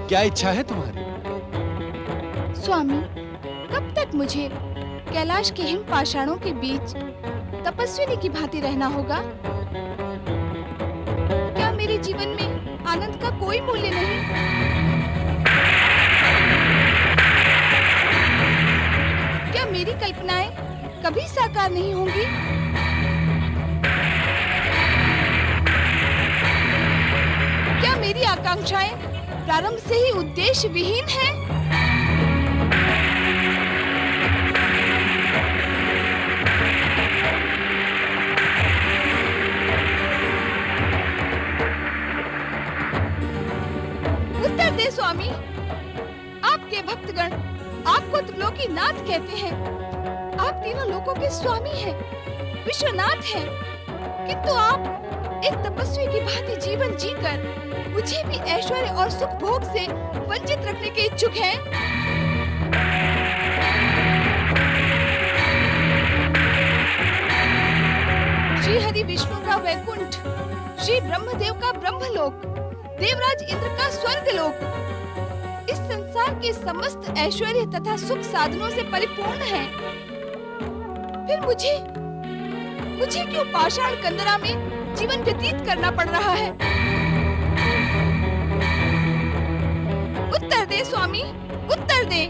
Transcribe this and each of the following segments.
क्या इच्छा है तुम्हारी? स्वामी, कब तक मुझे कैलाश के हिम पाषाणों के बीच तपस्विनी की भांति रहना होगा? क्या मेरे जीवन में आनंद का कोई मूल्य नहीं? क्या मेरी कल्पनाएं कभी साकार नहीं होंगी? क्या मेरी आकांक्षाएं प्रारंभ से ही उद्देश्य विहीन हैं? उत्तर दे स्वामी। आपके भक्तगण आपको त्रिलोकीनाथ कहते हैं। आप तीनों लोकों के स्वामी हैं, विश्वनाथ हैं। किंतु आप एक तपस्वी की भांति जीवन जीकर मुझे भी ऐश्वर्य और सुख भोग से वंचित रखने के इच्छुक हैं। श्री हरि विष्णु का वैकुंठ, श्री ब्रह्मदेव का ब्रह्मलोक, देवराज इंद्र का स्वर्गलोक, इस संसार के समस्त ऐश्वर्य तथा सुख साधनों से परिपूर्ण है। फिर मुझे क्यों पाषाण कंदरा में जीवन व्यतीत करना पड़ रहा है? उत्तर दे स्वामी, उत्तर दे।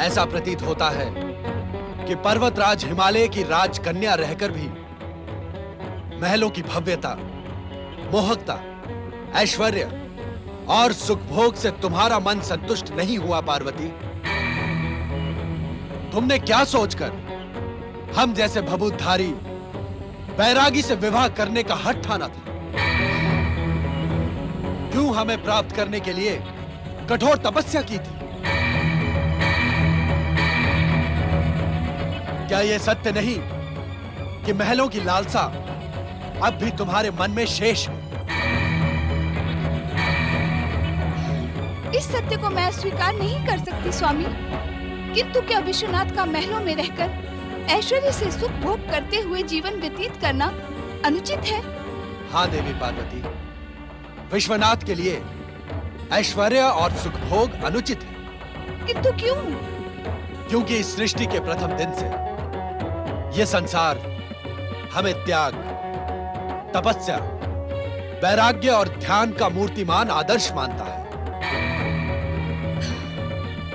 ऐसा प्रतीत होता है कि पर्वतराज हिमालय की राजकन्या रहकर भी महलों की भव्यता, मोहकता, ऐश्वर्य और सुख भोग से तुम्हारा मन संतुष्ट नहीं हुआ पार्वती। तुमने क्या सोचकर हम जैसे भभूतधारी बैरागी से विवाह करने का हठ ठाना था? क्यों हमें प्राप्त करने के लिए कठोर तपस्या की थी? क्या यह सत्य नहीं कि महलों की लालसा अब भी तुम्हारे मन में शेष है? इस सत्य को मैं स्वीकार नहीं कर सकती स्वामी, किंतु क्या विश्वनाथ का महलों में रहकर ऐश्वर्य से सुख भोग करते हुए जीवन व्यतीत करना अनुचित है? हाँ देवी पार्वती, विश्वनाथ के लिए ऐश्वर्य और सुख भोग अनुचित है। किंतु क्यों? क्योंकि इस सृष्टि के प्रथम दिन से यह संसार हमें त्याग, तपस्या, वैराग्य और ध्यान का मूर्तिमान आदर्श मानता है।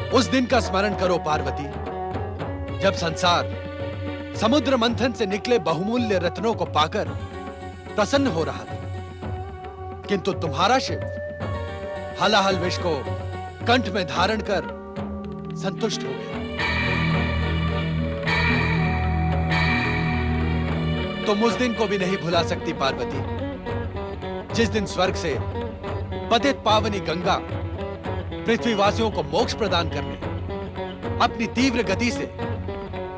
उस दिन का स्मरण करो पार्वती, जब संसार समुद्र मंथन से निकले बहुमूल्य रत्नों को पाकर प्रसन्न हो रहा था, किंतु तुम्हारा शिव हलाहल विष को कंठ में धारण कर संतुष्ट हो गया। तुम उस दिन को भी नहीं भुला सकती पार्वती, जिस दिन स्वर्ग से पतित पावनी गंगा पृथ्वीवासियों को मोक्ष प्रदान करने अपनी तीव्र गति से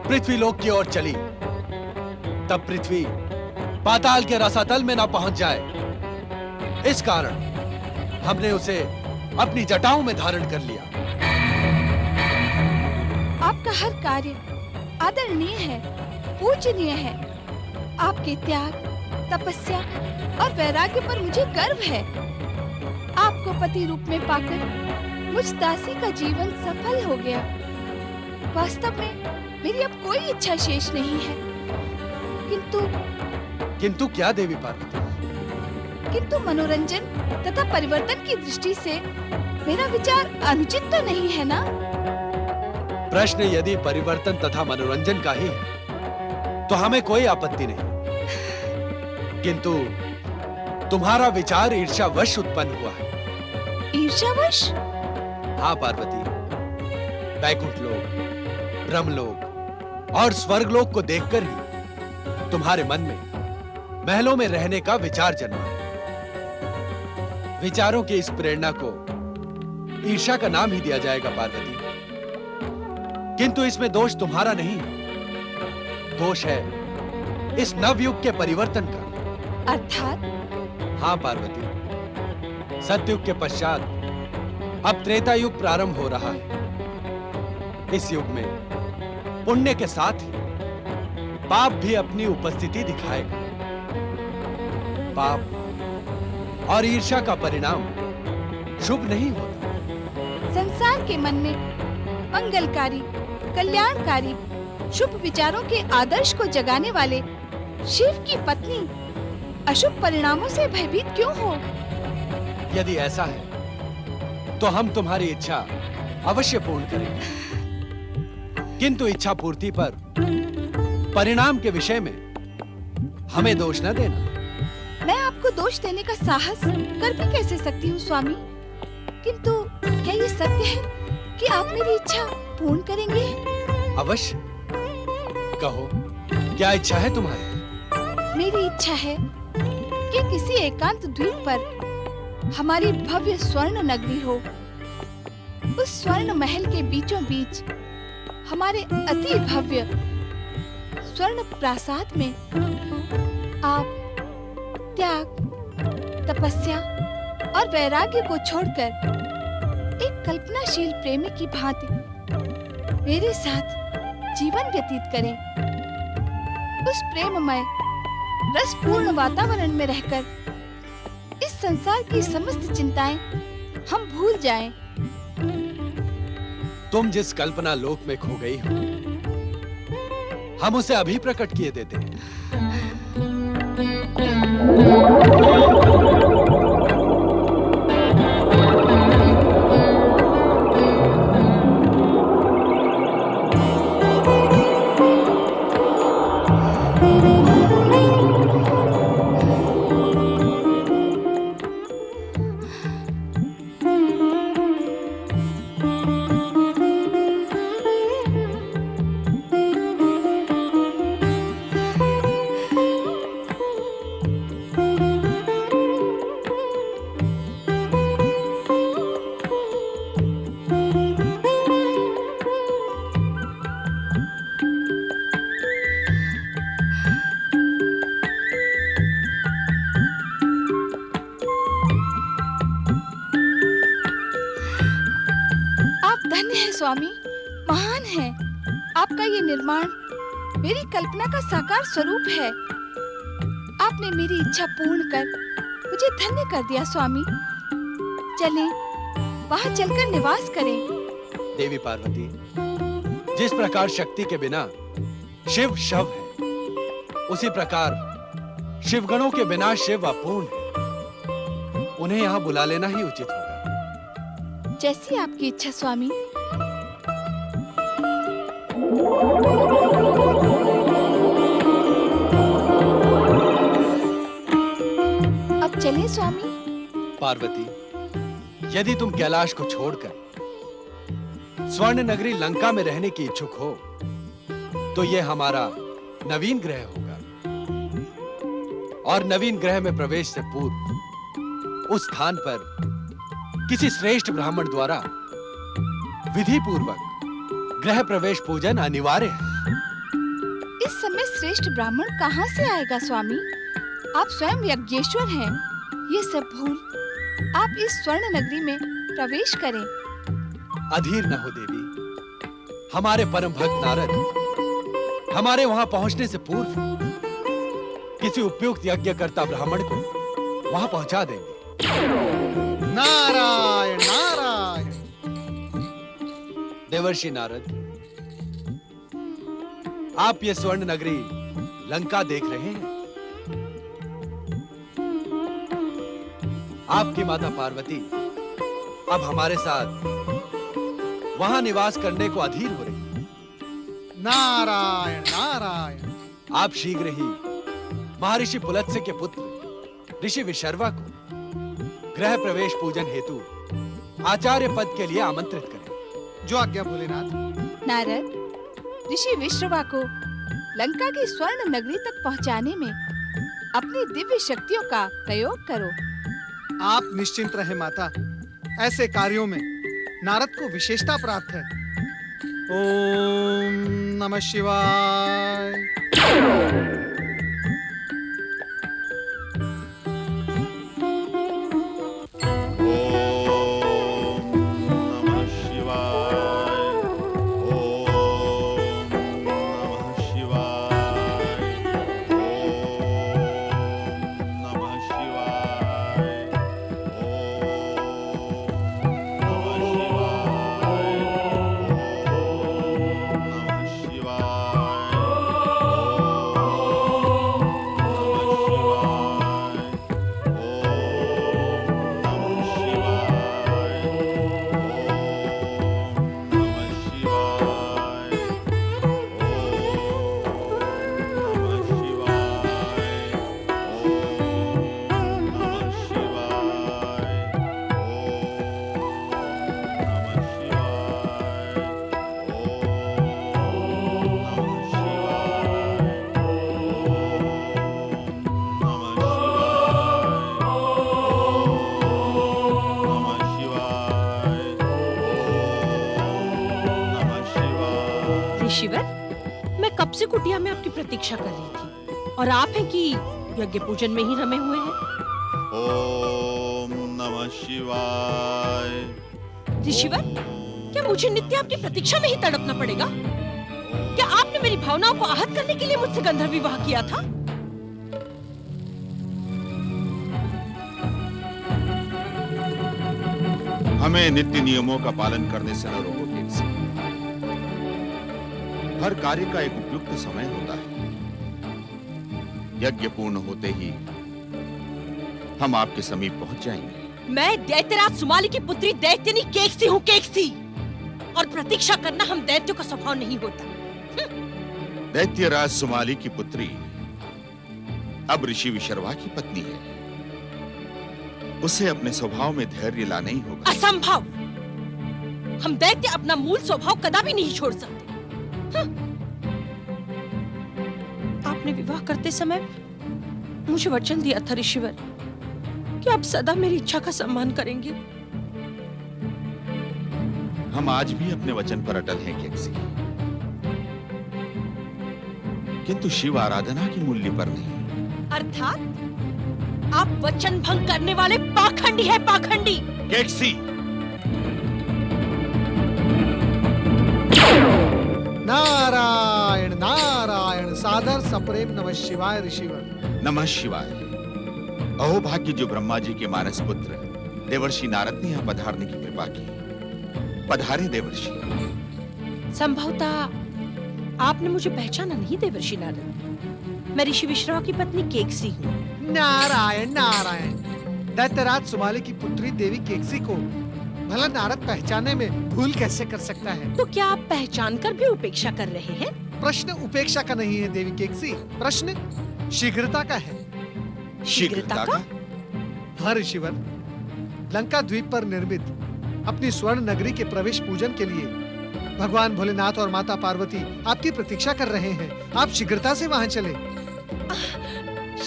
पृथ्वीलोक की ओर चली। तब पृथ्वी पाताल के रसातल में ना पहुंच जाए, इस कारण हमने उसे अपनी जटाओं में धारण कर लिया। आपका हर कार्य आदरणीय है, पूजनीय है। आपके त्याग, तपस्या और वैराग्य पर मुझे गर्व है। आपको पति रूप में पाकर मुझ दासी का जीवन सफल हो गया। वास्तव में मेरी अब कोई इच्छा शेष नहीं है। किंतु क्या देवी पार्वती? किंतु मनोरंजन तथा परिवर्तन की दृष्टि से मेरा विचार अनुचित तो नहीं है ना? प्रश्न यदि परिवर्तन तथा मनोरंजन का ही है तो हमें कोई आपत्ति नहीं, किंतु तुम्हारा विचार ईर्ष्यावश उत्पन्न हुआ है। ईर्ष्यावश? हाँ पार्वती, वैकुंठ लोक, ब्रह्मलोक और स्वर्गलोक को देखकर ही तुम्हारे मन में महलों में रहने का विचार जन्मा है। विचारों की इस प्रेरणा को ईर्ष्या का नाम ही दिया जाएगा पार्वती, किंतु इसमें दोष तुम्हारा नहीं, दोष है इस नवयुग के परिवर्तन का। अर्थात? हाँ पार्वती, सतयुग के पश्चात अब त्रेता युग प्रारंभ हो रहा है। इस युग में पुण्य के साथ ही पाप भी अपनी उपस्थिति दिखाएगा। पाप और ईर्ष्या का परिणाम शुभ नहीं होता, संसार के मन में मंगलकारी, कल्याणकारी, शुभ विचारों के आदर्श को जगाने वाले शिव की पत्नी अशुभ परिणामों से भयभीत क्यों हो? यदि ऐसा है तो हम तुम्हारी इच्छा अवश्य पूर्ण करेंगे, किंतु इच्छा पूर्ति पर परिणाम के विषय में हमें दोष न देना। मैं आपको दोष देने का साहस कर भी कैसे सकती हूँ स्वामी? किंतु क्या ये सत्य है कि आप मेरी इच्छा पूर्ण करेंगे? अवश्य। कहो, क्या इच्छा है तुम्हारी? मेरी इच्छा है कि किसी एकांत द्वीप पर हमारी भव्य स्वर्ण नगरी हो। उस स्वर्ण महल के बीचों बीच हमारे अति भव्य स्वर्ण प्रासाद में आप त्याग, तपस्या और वैराग्य को छोड़कर एक कल्पनाशील प्रेमी की भांति मेरे साथ जीवन व्यतीत करें। उस प्रेममय रसपूर्ण वातावरण में रहकर इस संसार की समस्त चिंताएं हम भूल जाएं। तुम जिस कल्पना लोक में खो गई हो, हम उसे अभी प्रकट किए देते हैं। स्वामी, महान है। आपका ये निर्माण मेरी कल्पना का साकार स्वरूप है। आपने मेरी इच्छा पूर्ण कर मुझे धन्य कर दिया स्वामी। चलें, वहाँ चलकर निवास करें। देवी पार्वती, जिस प्रकार शक्ति के बिना शिव शव है, उसी प्रकार शिवगणों के बिना शिव अपूर्ण है। उन्हें यहाँ बुला लेना ही उचित होगा। जैसी आपकी इच्छा स्वामी। अब चलें स्वामी। पार्वती, यदि तुम कैलाश को छोड़कर स्वर्ण नगरी लंका में रहने की इच्छुक हो, तो यह हमारा नवीन ग्रह होगा। और नवीन ग्रह में प्रवेश से पूर्व उस स्थान पर किसी श्रेष्ठ ब्राह्मण द्वारा विधि पूर्वक गृह प्रवेश पूजन अनिवार्य है। इस समय श्रेष्ठ ब्राह्मण कहाँ से आएगा स्वामी? आप स्वयं यज्ञेश्वर हैं। ये सब भूल आप इस स्वर्ण नगरी में प्रवेश करें। अधीर न हो देवी। हमारे परम भक्त नारद हमारे वहां पहुंचने से पूर्व किसी उपयुक्त यज्ञकर्ता ब्राह्मण को वहां पहुंचा देंगे। नारायण नारायण। देवर्षि नारद, आप ये स्वर्ण नगरी लंका देख रहे हैं। आपकी माता पार्वती अब हमारे साथ वहां निवास करने को अधीर हो रही है। नारायण नारायण। आप शीघ्र ही महर्षि पुलत्स्य के पुत्र ऋषि विशर्वा को गृह प्रवेश पूजन हेतु आचार्य पद के लिए आमंत्रित करें। जो आज्ञा भोलेनाथ। नारद, ऋषि विश्रवा को लंका की स्वर्ण नगरी तक पहुंचाने में अपनी दिव्य शक्तियों का प्रयोग करो। आप निश्चिंत रहे माता, ऐसे कार्यों में नारद को विशेषता प्राप्त है। ओम नमः शिवाय। से कुटिया में आपकी प्रतीक्षा कर रही थी और आप हैं कि यज्ञ पूजन में ही रमे हुए हैं। ओम नमः शिवाय। ऋषिवर, क्या मुझे नित्य आपकी प्रतीक्षा में ही तड़पना पड़ेगा? क्या आपने मेरी भावनाओं को आहत करने के लिए मुझसे गंधर्व विवाह किया था? हमें नित्य नियमों का पालन करने से न रोको केकसी। हर कार्य का एक उपयुक्त समय होता है। यज्ञ पूर्ण होते ही हम आपके समीप पहुंच जाएंगे। मैं दैत्यराज सुमाली की पुत्री दैत्यनी केकसी हूँ, केकसी। और प्रतीक्षा करना हम दैत्यों का स्वभाव नहीं होता। दैत्यराज सुमाली की पुत्री अब ऋषि विशर्वा की पत्नी है। उसे अपने स्वभाव में धैर्य लाना ही होगा। असंभव। हम दैत्य अपना मूल स्वभाव कदापि नहीं छोड़ सकते। आपने विवाह करते समय मुझे वचन दिया था ऋषिवर कि आप सदा मेरी इच्छा का सम्मान करेंगे। हम आज भी अपने वचन पर अटल हैं केकसी, किंतु शिव आराधना के मूल्य पर नहीं। अर्थात आप वचन भंग करने वाले पाखंडी हैं, पाखंडी। केकसी, नारायण नारायण, सादर सप्रेम नमः शिवाय ऋषिवर। नमः शिवाय। अहो भाग्य जो ब्रह्मा जी के मानस पुत्र देवर्षि नारद ने यहाँ पधारने की कृपा की। पधारे देवर्षि। संभवतः आपने मुझे पहचाना नहीं देवर्षि नारद। मैं ऋषि विश्रवा की पत्नी केकसी हूँ। नारायण नारायण, दैत्यराज सुमाली की पुत्री देवी केकसी को भला नारद पहचाने में भूल कैसे कर सकता है? तो क्या आप पहचान कर भी उपेक्षा कर रहे हैं? प्रश्न उपेक्षा का नहीं है देवी केकसी, प्रश्न शीघ्रता का है। शीघ्रता का? हाँ ऋषिवर, लंका द्वीप पर निर्मित अपनी स्वर्ण नगरी के प्रवेश पूजन के लिए भगवान भोलेनाथ और माता पार्वती आपकी प्रतीक्षा कर रहे हैं। आप शीघ्रता से वहां चले।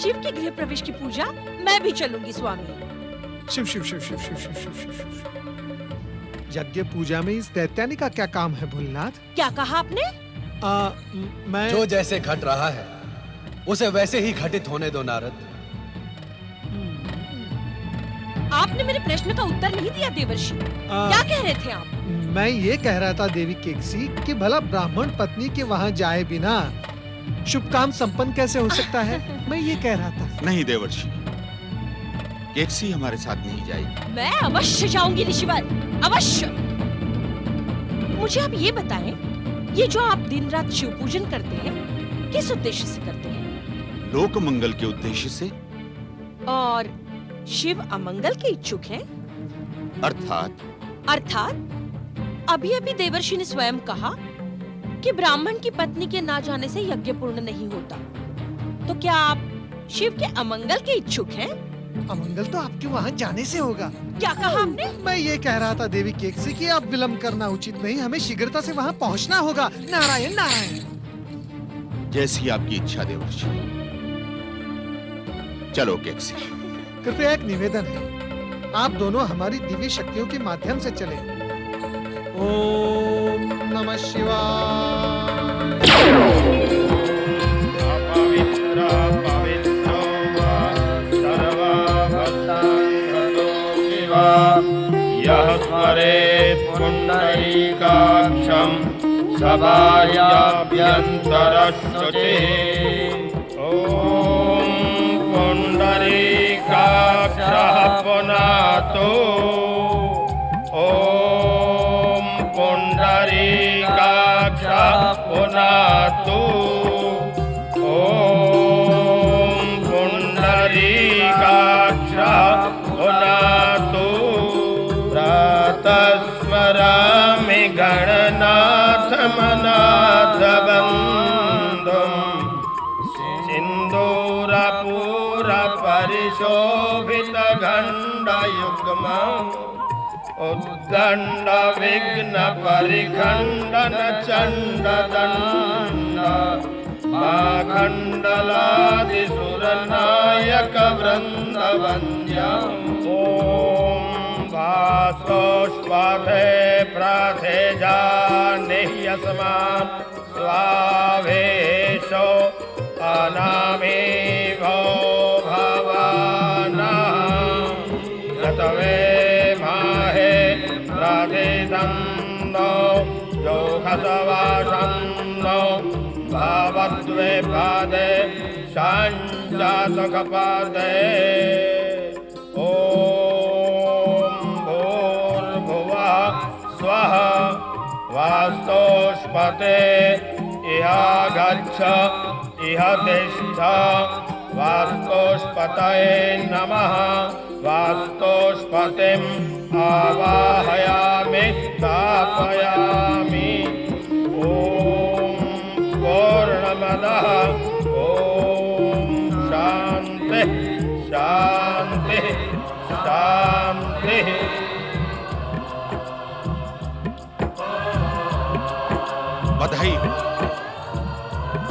शिव के गृह प्रवेश की पूजा मैं भी चलूंगी स्वामी। शिव शिव शिव शिव शिव शिव शिव शिव शिव। यज्ञ पूजा में इस दैत्यानी का क्या काम है भोलेनाथ? क्या कहा आपने? मैं जो जैसे घट रहा है उसे वैसे ही घटित होने दो नारद। आपने मेरे प्रश्न का उत्तर नहीं दिया देवर्षि। क्या कह रहे थे आप? मैं ये कह रहा था देवी केकसी कि भला ब्राह्मण पत्नी के वहां जाए बिना शुभ काम संपन्न कैसे हो सकता है? मैं ये कह रहा था। नहीं देवर्षि, केकसी हमारे साथ नहीं जाएगी। मैं अवश्य जाऊंगी ऋषिवर, अवश्य। मुझे आप ये बताएं, ये जो आप दिन रात शिव पूजन करते हैं किस उद्देश्य से करते हैं? लोक मंगल के उद्देश्य से। और शिव अमंगल के इच्छुक हैं? अर्थात अभी अभी देवर्षि ने स्वयं कहा कि ब्राह्मण की पत्नी के ना जाने से यज्ञ पूर्ण नहीं होता। तो क्या आप शिव के अमंगल के इच्छुक हैं? अमंगल तो आपके वहां जाने से होगा। क्या कहा आपने? मैं ये कह रहा था देवी केकसी कि अब विलंब करना उचित नहीं, हमें शीघ्रता से वहां पहुंचना होगा। नारायण नारायण। जैसी आपकी इच्छा देवर्षि। चलो केकसी। कृपया एक निवेदन है, आप दोनों हमारी दिव्य शक्तियों के माध्यम से चले। ओम नमः शिवाय। यः स्मरेत् पुण्डरीकाक्षं सभायाभ्यन्तरश्रुचिः। ॐ पुण्डरीकाक्षः पुनातो। ॐ पुण्डरीकाक्षः पुनातो। ॐ पुण्डरीकाक्षः पुनातो। प्रातस्मरामि गणनाथमनाथबन्धुं सिन्दूरपूरपरिशोभितगण्डयुग्मम् उद्दण्डविघ्नपरिखण्डन चण्डदण्ड माखण्डलादिसुरनायक वृन्दवन्द्यम्। ॐ वासोष्वाधे प्राथे जानिह्यस्मान् स्वावेशो अनामेवो भवानः यतवे माहे प्रदिदं नो योगसवासं नो भवद्विपदे सञ्जातकपदे ॐ भूर्भुवः स्वः वास्तोष्पते इह गच्छ इह तिष्ठ वास्तोष्पतये नमः वास्तोष्पतिम् आवाहयामि स्थापयामि ॐ पूर्णमदः ॐ शान्ति शान्ति शान्तिः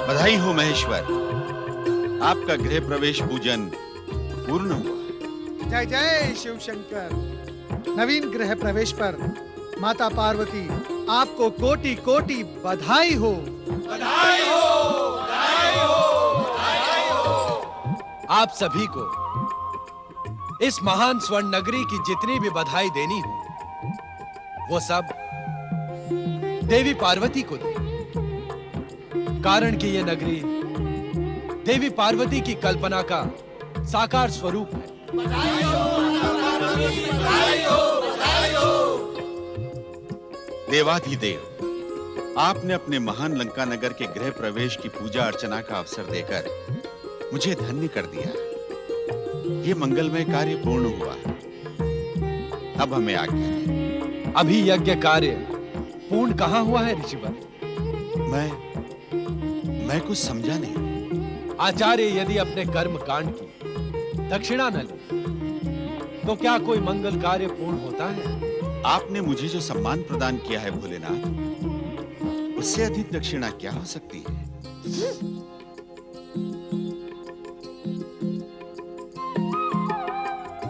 बधाई हो महेश्वर, आपका गृह प्रवेश पूजन पूर्ण हुआ। जय जय शिव शंकर। नवीन गृह प्रवेश पर माता पार्वती आपको कोटि कोटि बधाई हो। बधाई हो, बधाई हो, बधाई हो। आप सभी को इस महान स्वर्ण नगरी की जितनी भी बधाई देनी हो वो सब देवी पार्वती को दे, कारण कि ये नगरी देवी पार्वती की कल्पना का साकार स्वरूप है। बधाई हो, बधाई हो, बधाई हो। देवाधिदेव, आपने अपने महान लंका नगर के गृह प्रवेश की पूजा अर्चना का अवसर देकर मुझे धन्य कर दिया। ये मंगलमय कार्य पूर्ण हुआ। अब हमें आज्ञा दें। अभी यज्ञ कार्य पूर्ण कहाँ हुआ है ऋषिवर? मैं कुछ समझा नहीं। आचार्य यदि अपने कर्म कांड की दक्षिणा न ले तो क्या कोई मंगल कार्य पूर्ण होता है? आपने मुझे जो सम्मान प्रदान किया है भोलेनाथ, उससे अधिक दक्षिणा क्या हो सकती है?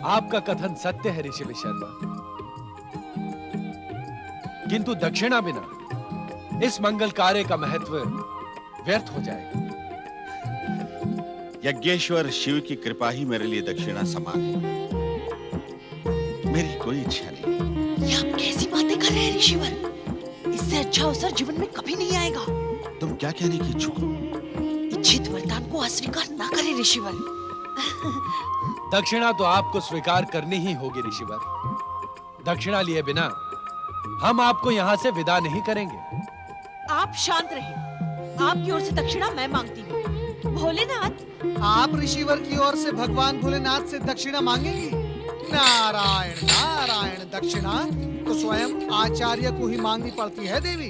आपका कथन सत्य है ऋषि विशर्मा, किंतु दक्षिणा बिना इस मंगल कार्य का महत्व व्यर्थ हो जाएगा। यज्ञेश्वर शिव की कृपा ही मेरे लिए दक्षिणा समान है। मेरी कोई इच्छा नहीं। ये आप कैसी बातें कर रहे हैं ऋषिवर? इससे अच्छा अवसर जीवन में कभी नहीं आएगा। तुम क्या कहने की इच्छुक हो? इच्छित वरदान को अस्वीकार ना करें ऋषिवर। दक्षिणा तो आपको स्वीकार करनी ही होगी ऋषिवर। दक्षिणा लिए बिना हम आपको यहाँ से विदा नहीं करेंगे। आप शांत रहिए। आपकी ओर से दक्षिणा मैं मांगती हूँ। भोलेनाथ, आप ऋषिवर की ओर से भगवान भोलेनाथ से दक्षिणा मांगेंगी? नारायण नारायण, दक्षिणा तो स्वयं आचार्य को ही मांगनी पड़ती है देवी।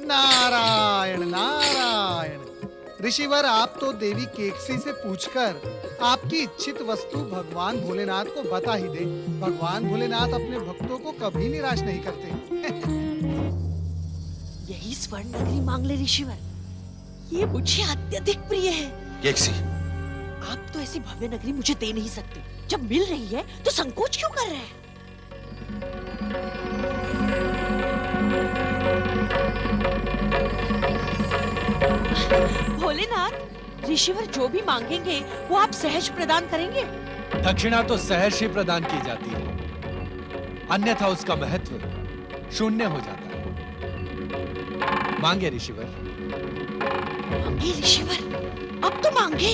नारायण नारायण। ऋषिवर, आप तो देवी केकसी से पूछकर आपकी इच्छित वस्तु भगवान भोलेनाथ को बता ही दे। भगवान भोलेनाथ अपने भक्तों को कभी निराश नहीं करते। यही स्वर्ण नगरी मांग ले ऋषिवर। ये मुझे अत्यधिक प्रिय है। केकसी, आप तो ऐसी भव्य नगरी मुझे दे नहीं सकते। जब मिल रही है तो संकोच क्यों कर रहे हैं? भोलेनाथ, ऋषिवर जो भी मांगेंगे वो आप सहज प्रदान करेंगे? दक्षिणा तो सहर्ष ही प्रदान की जाती है, अन्यथा उसका महत्व शून्य हो जाता है। मांगे ऋषिवर। मांगे ऋषिवर, अब तो मांगे।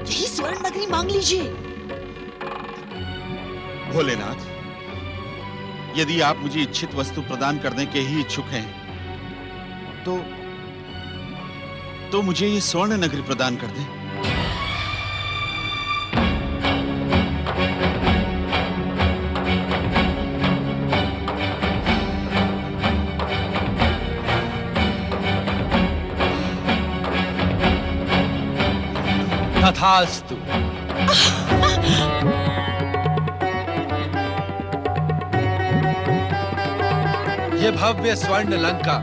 यही स्वर्ण नगरी मांग लीजिए। भोलेनाथ, यदि आप मुझे इच्छित वस्तु प्रदान करने के ही इच्छुक हैं, तो मुझे ये स्वर्ण नगरी प्रदान कर दें। तथास्तु। ये भव्य स्वर्ण लंका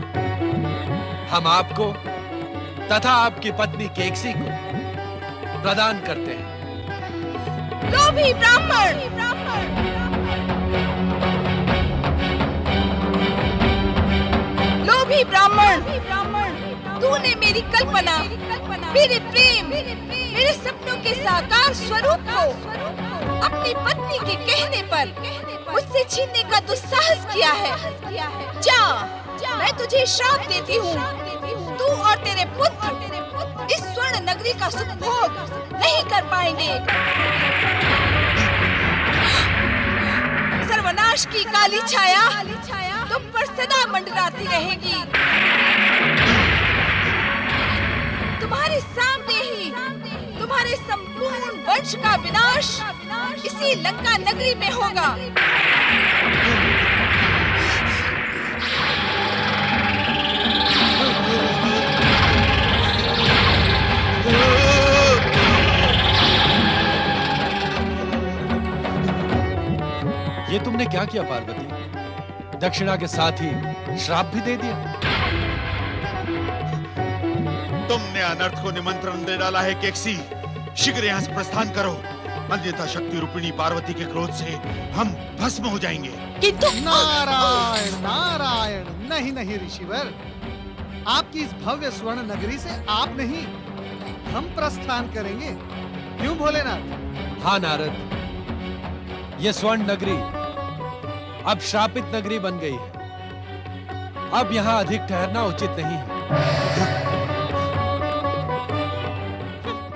हम आपको तथा आपकी पत्नी केकसी को प्रदान करते हैं। लोभी ब्राह्मण! लोभी पापी ब्राह्मण, तूने मेरी कल्पना, मेरे प्रेम, मेरे सपनों के साकार स्वरूप को अपनी पत्नी के कहने पर मुझसे छीनने का दुस्साहस किया है। जा, मैं तुझे श्राप देती हूँ। तू और तेरे पुत्र इस स्वर्ण नगरी का सुख भोग नहीं कर पाएंगे। सर्वनाश की काली छाया तुम पर सदा मंडराती रहेगी। तुम्हारे सामने ही तुम्हारे संपूर्ण वंश का विनाश इसी लंका नगरी में होगा। ये तुमने क्या किया पार्वती? दक्षिणा के साथ ही श्राप भी दे दिया। तुमने अनर्थ को निमंत्रण दे डाला है केकसी। शीघ्र यहाँ से प्रस्थान करो, अन्यथा शक्ति रूपिणी पार्वती के क्रोध से हम भस्म हो जाएंगे। किंतु नारायण नारायण, नहीं नहीं ऋषिवर, आपकी इस भव्य स्वर्ण नगरी से आप नहीं, हम प्रस्थान करेंगे। क्यों भोलेनाथ? हाँ नारद, ये स्वर्ण नगरी अब श्रापित नगरी बन गई है। अब यहाँ अधिक ठहरना उचित नहीं है।